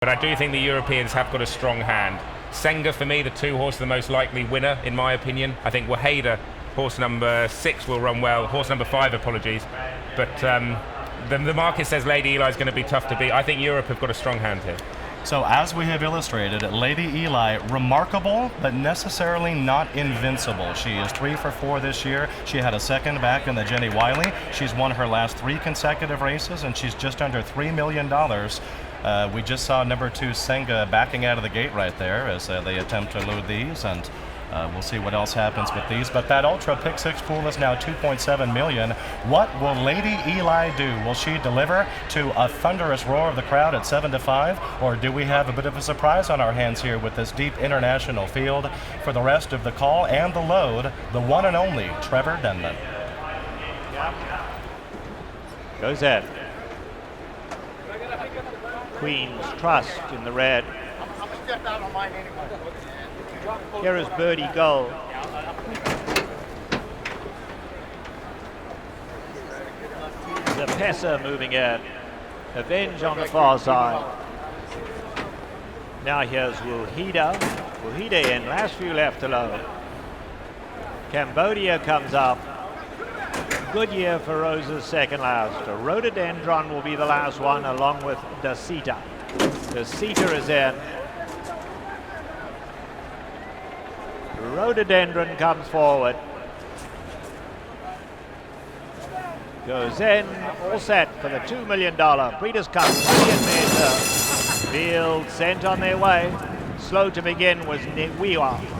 But I do think the Europeans have got a strong hand. Senga, for me, the 2 horse, the most likely winner, in my opinion. I think Waheda, horse number 6, will run well. Horse number 5, apologies. But the market says Lady Eli is going to be tough to beat. I think Europe have got a strong hand here. So as we have illustrated, Lady Eli, remarkable, but necessarily not invincible. She is 3 for 4 this year. She had a second back in the Jenny Wiley. She's won her last 3 consecutive races, and she's just under $3 million. We just saw number 2 Senga backing out of the gate right there as they attempt to load these, and we'll see what else happens with these. But that Ultra Pick 6 pool is now $2.7 million. What will Lady Eli do? Will she deliver to a thunderous roar of the crowd at 7 to 5? Or do we have a bit of a surprise on our hands here with this deep international field? For the rest of the call and the load, the one and only Trevor Denman. Goes in. Queen's Trust in the red. Here is Birdie Gold. Zapesa moving in. Avenge on the far side. Now here's Waheda. Waheda in, last few left alone. Cambodia comes up. Good year for Rosa's second last. Rhododendron will be the last one along with Dasita. Dasita is in. Rhododendron comes forward. Goes in, all set for the $2 million Breeders' Cup Million Meter. Field sent on their way. Slow to begin was Niwiwa.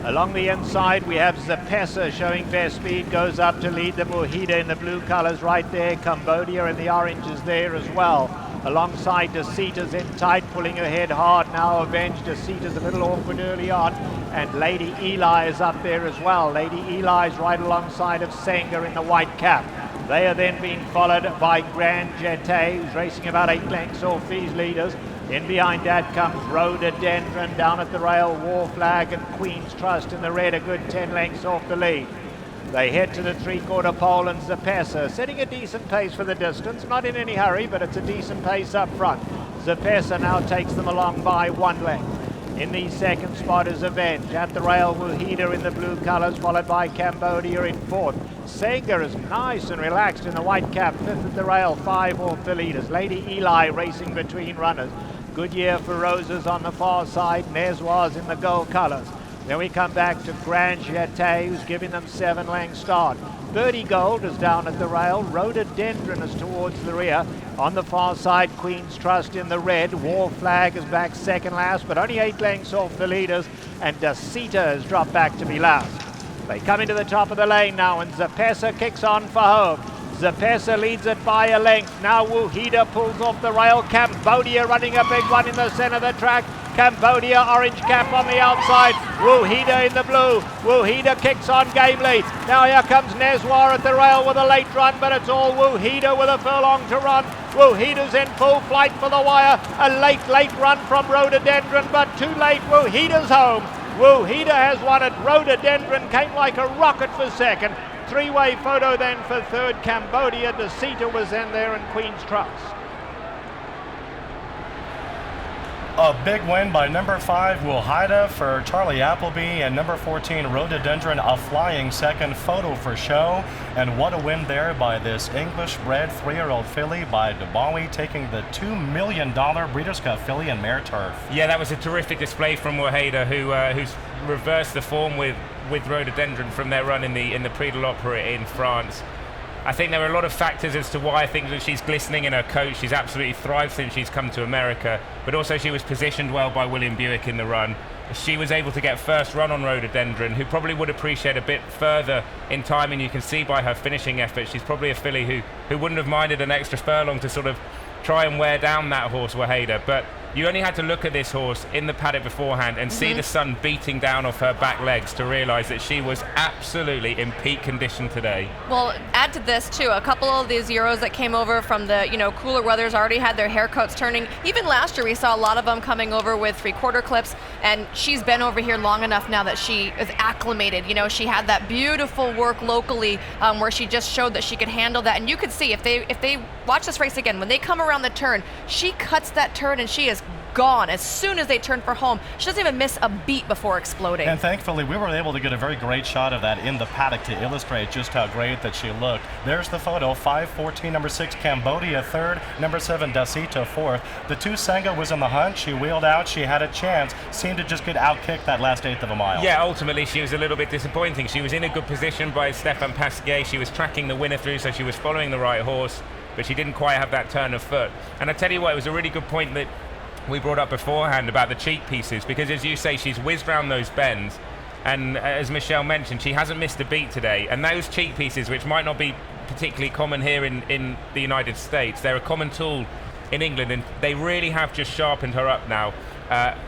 Along the inside we have Zapesa showing best speed, goes up to lead the Waheda in the blue colors right there. Cambodia in the orange is there as well. Alongside Dasita's in tight, pulling ahead hard now. Avenge. Dasita's a little awkward early on, and Lady Eli is up there as well. Lady Eli's right alongside of Senga in the white cap. They are then being followed by Grand Jete, who's racing about 8 lengths off these leaders. In behind that comes Rhododendron down at the rail, War Flag and Queen's Trust in the red, a good 10 lengths off the lead. They head to the 3/4 pole, and Zapesa setting a decent pace for the distance, not in any hurry, but it's a decent pace up front. Zapesa now takes them along by 1 length. In the second spot is Avenge. At the rail, Waheda in the blue colors, followed by Cambodia in 4th. Senga is nice and relaxed in the white cap, 5th at the rail, 5 off the leaders. Lady Eli racing between runners. Good year for Roses on the far side. Nezwa's in the gold colors. Then we come back to Grand Jete, who's giving them 7 length start. Birdie Gold is down at the rail. Rhododendron is towards the rear. On the far side, Queen's Trust in the red. War Flag is back second last, but only 8 lengths off the leaders. And Dasita has dropped back to be last. They come into the top of the lane now, and Zapesa kicks on for home. Zapesa leads it by a length. Now Waheda pulls off the rail. Cambodia running a big one in the center of the track. Cambodia orange cap on the outside. Waheda in the blue. Waheda kicks on gamely. Now here comes Nezwa at the rail with a late run, but it's all Waheda with a furlong to run. Waheda's in full flight for the wire. A late run from Rhododendron, but too late. Waheda's home. Waheda has won it. Rhododendron came like a rocket for second. 3-way photo then for third. Cambodia. Dasita was in there, and Queen's Trust. A big win by number 5, Waheda for Charlie Appleby, and number 14, Rhododendron, a flying second. Photo for show. And what a win there by this English-bred 3-year-old filly by Dubawi, taking the $2 million Breeders' Cup filly and mare turf. Yeah, that was a terrific display from Waheda, who's reversed the form with Rhododendron from their run in the Prix de l'Opera in France. I think there are a lot of factors as to why I think that she's glistening in her coat. She's absolutely thrived since she's come to America, but also she was positioned well by William Buick in the run. She was able to get first run on Rhododendron, who probably would appreciate a bit further in time, and you can see by her finishing effort, she's probably a filly who wouldn't have minded an extra furlong to sort of try and wear down that horse, Waheda. But you only had to look at this horse in the paddock beforehand and see the sun beating down off her back legs to realise that she was absolutely in peak condition today. Well, add to this too, a couple of these Euros that came over from the cooler weathers already had their haircuts turning. Even last year we saw a lot of them coming over with 3/4 clips, and she's been over here long enough now that she is acclimated. She had that beautiful work locally where she just showed that she could handle that, and you could see if they watch this race again, when they come around the turn, she cuts that turn and she is gone as soon as they turn for home. She doesn't even miss a beat before exploding. And thankfully, we were able to get a very great shot of that in the paddock to illustrate just how great that she looked. There's the photo. 5:14, number 6, Cambodia third, number 7, Dasita fourth. The 2 Tsenge was in the hunt. She wheeled out. She had a chance. Seemed to just get outkicked that last eighth of a mile. Yeah, ultimately she was a little bit disappointing. She was in a good position by Stefan Pasquet. She was tracking the winner through, so she was following the right horse, but she didn't quite have that turn of foot. And I tell you what, it was a really good point that we brought up beforehand about the cheek pieces, because as you say, she's whizzed round those bends, and as Michelle mentioned, she hasn't missed a beat today. And those cheek pieces, which might not be particularly common here in the United States, they're a common tool in England, and they really have just sharpened her up now,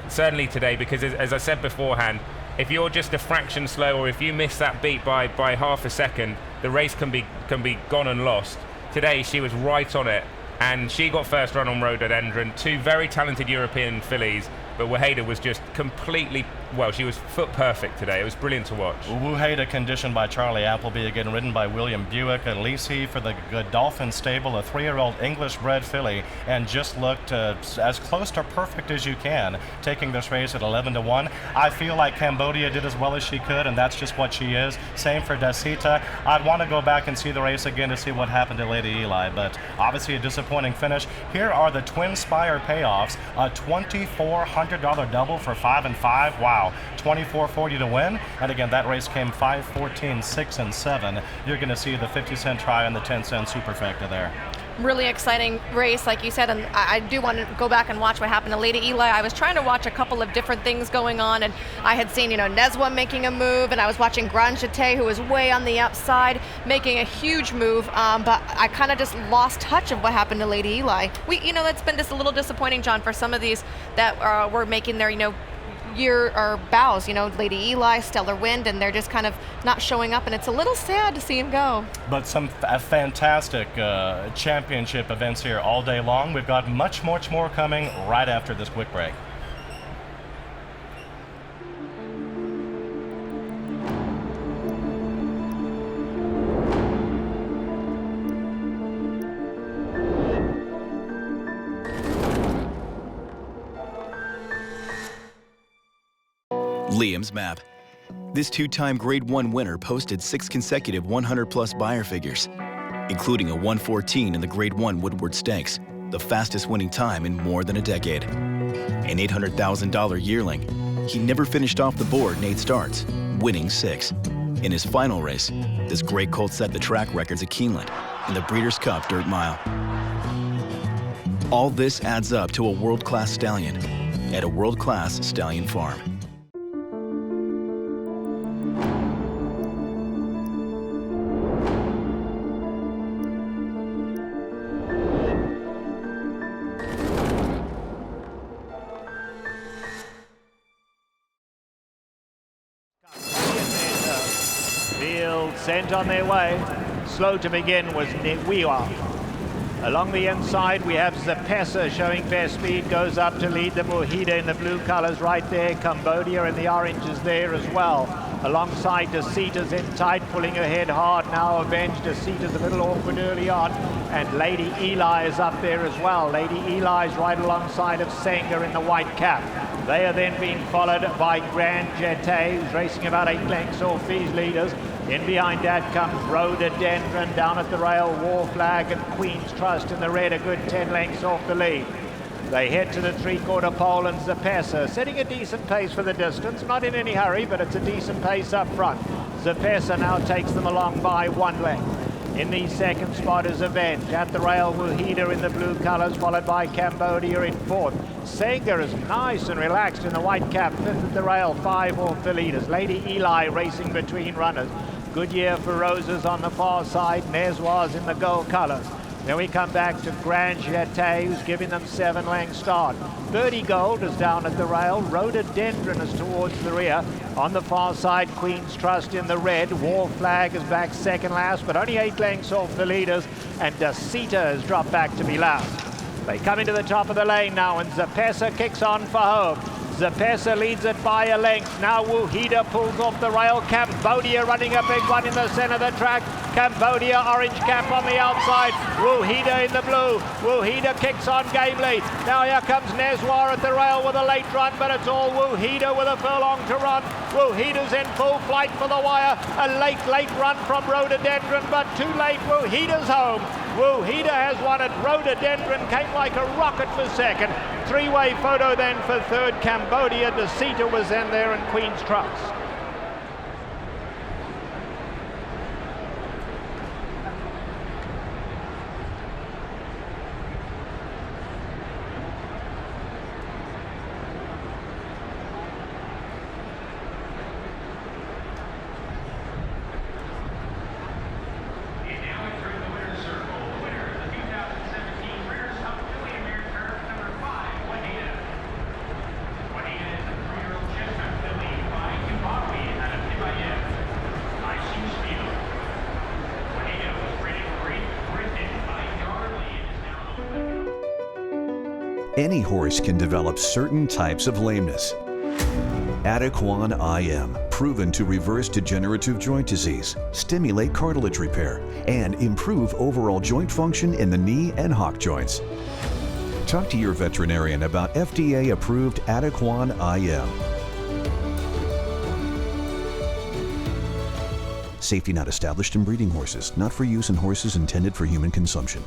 certainly today, because as I said beforehand, if you're just a fraction slow, or if you miss that beat by half a second, the race can be gone and lost. Today she was right on it, and she got first run on Rhododendron. 2 very talented European fillies, but Waheda was just completely, well, she was foot perfect today. It was brilliant to watch. Waheda, conditioned by Charlie Appleby, again ridden by William Buick. Lisi for the Godolphin stable, a 3-year-old English-bred filly, and just looked as close to perfect as you can, taking this race at 11-1. I feel like Cambodia did as well as she could, and that's just what she is. Same for Dasita. I'd want to go back and see the race again to see what happened to Lady Eli, but obviously a disappointing finish. Here are the Twin Spire payoffs. A $2,400 double for 5 and 5. Wow. $24.40 to win. And again, that race came 5-14, 6 and 7. You're going to see the 50-cent try and the 10-cent superfecta there. Really exciting race, like you said, and I do want to go back and watch what happened to Lady Eli. I was trying to watch a couple of different things going on, and I had seen, Neswa making a move, and I was watching Grand Jeté, who was way on the upside, making a huge move, but I kind of just lost touch of what happened to Lady Eli. That's been just a little disappointing, John, for some of these that were making their, year or bows, Lady Eli, Stellar Wind, and they're just kind of not showing up, and it's a little sad to see him go. But some fantastic championship events here all day long. We've got much more coming right after this quick break. Liam's Map. This 2-time Grade 1 winner posted 6 consecutive 100-plus Beyer figures, including a 1:14 in the Grade 1 Woodward Stakes, the fastest winning time in more than a decade. An $800,000 yearling, he never finished off the board in 8 starts, winning 6. In his final race, this great colt set the track records at Keeneland in the Breeders' Cup Dirt Mile. All this adds up to a world-class stallion at a world-class stallion farm. Field sent on their way. Slow to begin was Newiwa. Along the inside we have Zapesa showing best speed, goes up to lead the Waheda in the blue colors right there. Cambodia in the orange is there as well. Alongside Dasita's in tight, pulling her head hard now. Avenged. Dasita's a little awkward early on, and Lady Eli is up there as well. Lady Eli's right alongside of Tsenge in the white cap. They are then being followed by Grand Jeté, who's racing about 8 lengths off these leaders. In behind that comes Rhododendron, down at the rail, War Flag and Queen's Trust in the red, a good 10 lengths off the lead. They head to the 3/4 pole, and Zapesa setting a decent pace for the distance, not in any hurry, but it's a decent pace up front. Zapesa now takes them along by 1 length. In the second spot is Avenge. At the rail, Waheda in the blue colors, followed by Cambodia in 4th. Tsenge is nice and relaxed in the white cap, 5th at the rail, 5 off the leaders. Lady Eli racing between runners. Good year for Roses on the far side. Neswa's in the gold colors. Then we come back to Grand Jeté, who's giving them 7 length start. 30 Gold is down at the rail. Rhododendron is towards the rear. On the far side, Queen's Trust in the red. War Flag is back second last, but only 8 lengths off the leaders. And Dasita has dropped back to be last. They come into the top of the lane now, and Zapesa kicks on for home. Zapesa leads it by a length. Now Waheda pulls off the rail. Cambodia running a big one in the center of the track. Cambodia, orange cap on the outside. Wuhida in the blue. Wuhida kicks on gamely. Now here comes Neswar at the rail with a late run, but it's all Wuhida with a furlong to run. Wuhida's in full flight for the wire. A late run from Rhododendron, but too late. Wuhida's home. Wuhida has won it. Rhododendron came like a rocket for second. Three-way photo then for third. Cambodia. DeSita was then there in Queen's Trust. Any horse can develop certain types of lameness. Adequan IM, proven to reverse degenerative joint disease, stimulate cartilage repair, and improve overall joint function in the knee and hock joints. Talk to your veterinarian about FDA-approved Adequan IM. Safety not established in breeding horses, not for use in horses intended for human consumption.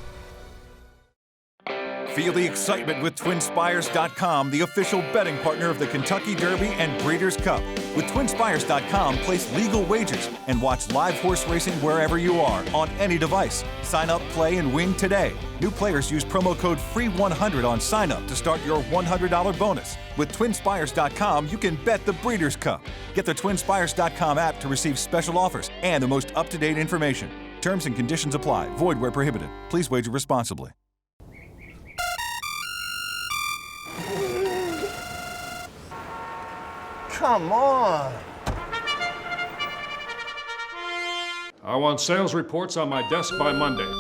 Feel the excitement with TwinSpires.com, the official betting partner of the Kentucky Derby and Breeders' Cup. With TwinSpires.com, place legal wagers and watch live horse racing wherever you are on any device. Sign up, play, and win today. New players use promo code FREE100 on sign up to start your $100 bonus. With TwinSpires.com, you can bet the Breeders' Cup. Get the TwinSpires.com app to receive special offers and the most up-to-date information. Terms and conditions apply. Void where prohibited. Please wager responsibly. Come on. I want sales reports on my desk by Monday.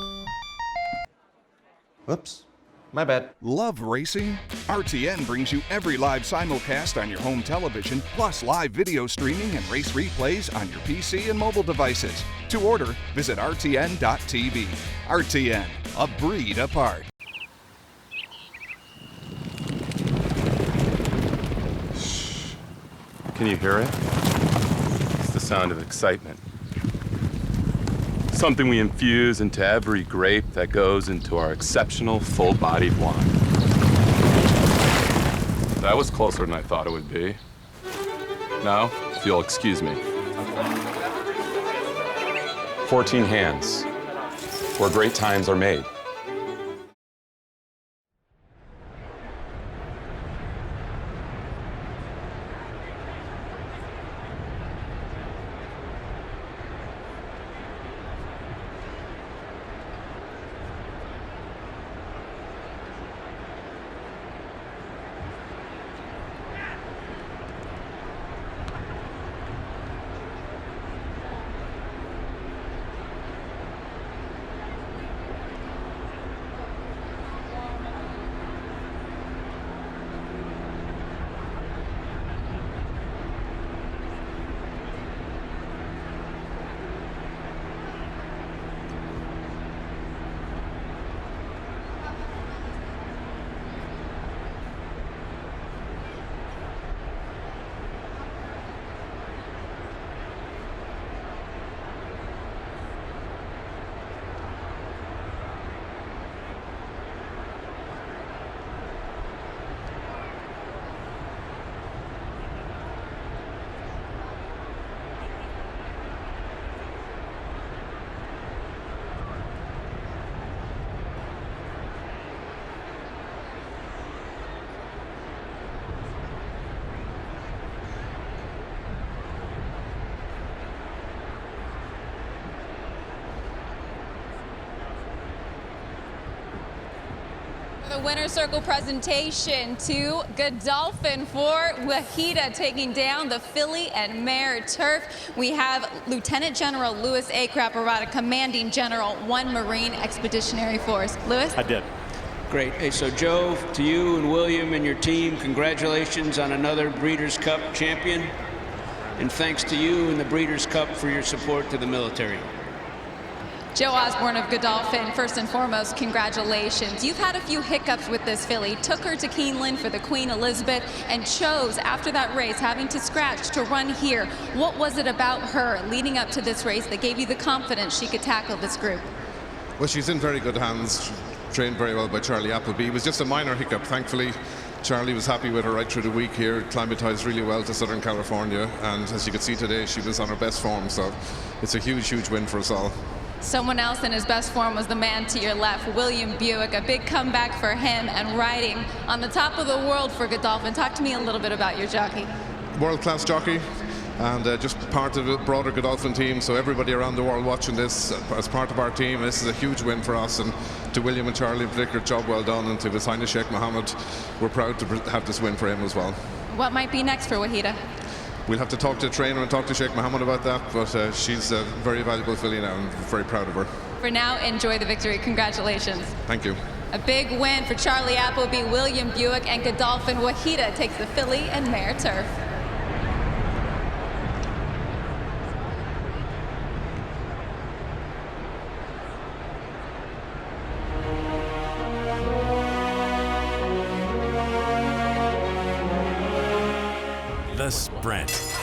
Whoops. My bad. Love racing? RTN brings you every live simulcast on your home television, plus live video streaming and race replays on your PC and mobile devices. To order, visit rtn.tv. RTN, a breed apart. Can you hear it? It's the sound of excitement. Something we infuse into every grape that goes into our exceptional full-bodied wine. That was closer than I thought it would be. Now, if you'll excuse me. 14 hands, where great times are made. The winner's circle presentation to Godolphin for Wuhida taking down the filly and mare turf. We have Lieutenant General Louis A. Craparata, Commanding General 1 Marine Expeditionary Force. Louis? I did. Great. Hey, so Joe, to you and William and your team, congratulations on another Breeders' Cup champion. And thanks to you and the Breeders' Cup for your support to the military. Joe Osborne of Godolphin, first and foremost, congratulations. You've had a few hiccups with this filly. Took her to Keeneland for the Queen Elizabeth and chose, after that race, having to scratch to run here. What was it about her leading up to this race that gave you the confidence she could tackle this group? Well, she's in very good hands, trained very well by Charlie Appleby. It was just a minor hiccup. Thankfully, Charlie was happy with her right through the week here, acclimatized really well to Southern California, and as you could see today, she was on her best form, so it's a huge, huge win for us all. Someone else in his best form was the man to your left, William Buick. A big comeback for him and riding on the top of the world for Godolphin. Talk to me a little bit about your jockey. World-class jockey, and just part of the broader Godolphin team, so everybody around the world watching this as part of our team. This is a huge win for us, and to William and Charlie in particular, job well done, and to His Highness Sheikh Mohammed, we're proud to have this win for him as well. What might be next for Wahida? We'll have to talk to the trainer and talk to Sheikh Mohammed about that, but she's a very valuable filly now, and very proud of her. For now, enjoy the victory. Congratulations. Thank you. A big win for Charlie Appleby, William Buick, and Godolphin. Wahida takes the filly and mare turf. The Sprint.